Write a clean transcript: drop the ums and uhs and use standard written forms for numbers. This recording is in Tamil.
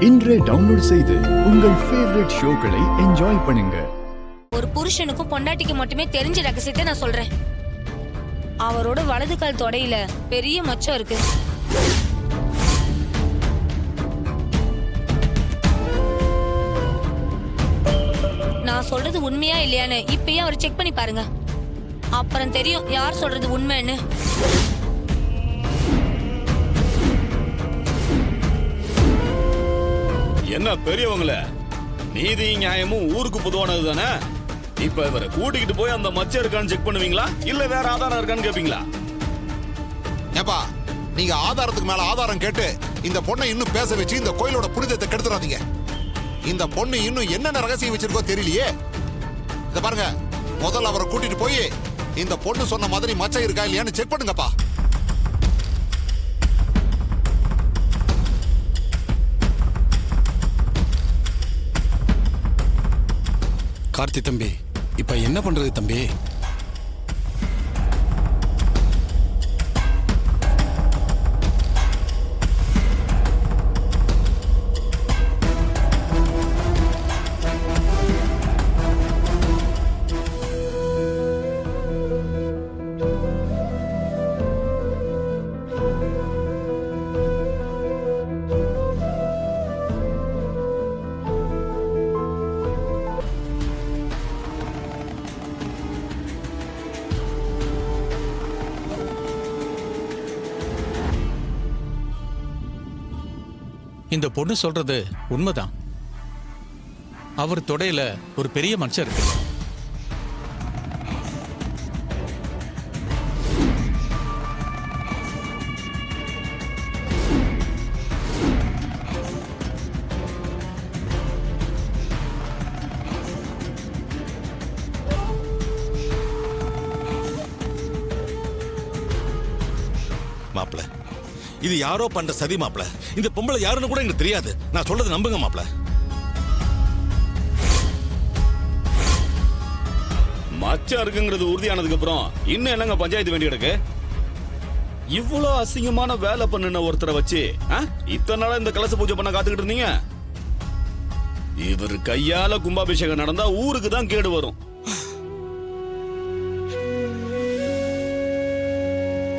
இன்றே டவுன்லோட் செய்து உங்கள் ஃபேவரட் ஷோக்களை என்ஜாய் பண்ணுங்க. ஒரு புருஷனுக்கும் பொண்டாட்டிக்கு மட்டுமே தெரிஞ்ச ரகசியத்தை நான் சொல்றேன். அவரோட வலது கால் தொடையில பெரிய மச்சம் இருக்கு. நான் சொல்றது உண்மையா இல்லையான்னு இப்பயே அவர் செக் பண்ணி பாருங்க. அப்புறம் தெரியும் யார் சொல்றது உண்மைன்னு. என்ன பெரியவங்கள, நீதி நியாயமும் ஊருக்கு பொதுவானது தானே. இப்ப இவரை கூட்டிக்கிட்டு போய் அந்த மச்சம் இருக்கான்னு செக் பண்ணுவீங்களா, இல்ல வேற ஆதாரம் இருக்கான்னு கேப்பீங்களா? ஏப்பா, நீங்க ஆதாரத்துக்கு மேல ஆதாரம் கேட்டு இந்த பொண்ணை இன்னும் பேச வச்சு இந்த கோயிலோட புனிதத்தை கெடுத்துறாதீங்க. இந்த பொண்ணு இன்னும் என்னென்ன ரகசியம் வச்சிருக்கோ தெரியலையே. இத பாருங்க, முதல்ல அவரை கூட்டிட்டு போய் இந்த பொண்ணு சொன்ன மாதிரி மச்சம் இருக்கா இல்லையான்னு செக் பண்ணுங்கப்பா. கார்த்தி தம்பி, இப்ப என்ன பண்றது தம்பி? இந்த பொண்ணு சொல்றது உண்மைதான். அவர் தொடையில ஒரு பெரிய மச்சம் இருக்கு. மாப்ள, இது யாரோ பண்ற சதி மாப்ள. இந்த பொம்பளை யாருன்னு கூட எனக்கு தெரியாது. நான் சொல்றது நம்புங்க மாப்ள. மச்சம் இருக்குங்கிறது உறுதியானதுக்கு அப்புறம் இன்னும் என்னங்க பஞ்சாயத்து வேண்டி கிடக்கு? இவ்வளவு அசிங்கமான வேலை பண்ணுன ஒருத்தரை வச்சு இத்தனை நாளா இந்த கலச பூஜை பண்ண காத்துக்கிட்டு இருந்தீங்க. இவர் கையால கும்பாபிஷேகம் நடந்தா ஊருக்கு தான் கேடு வரும்.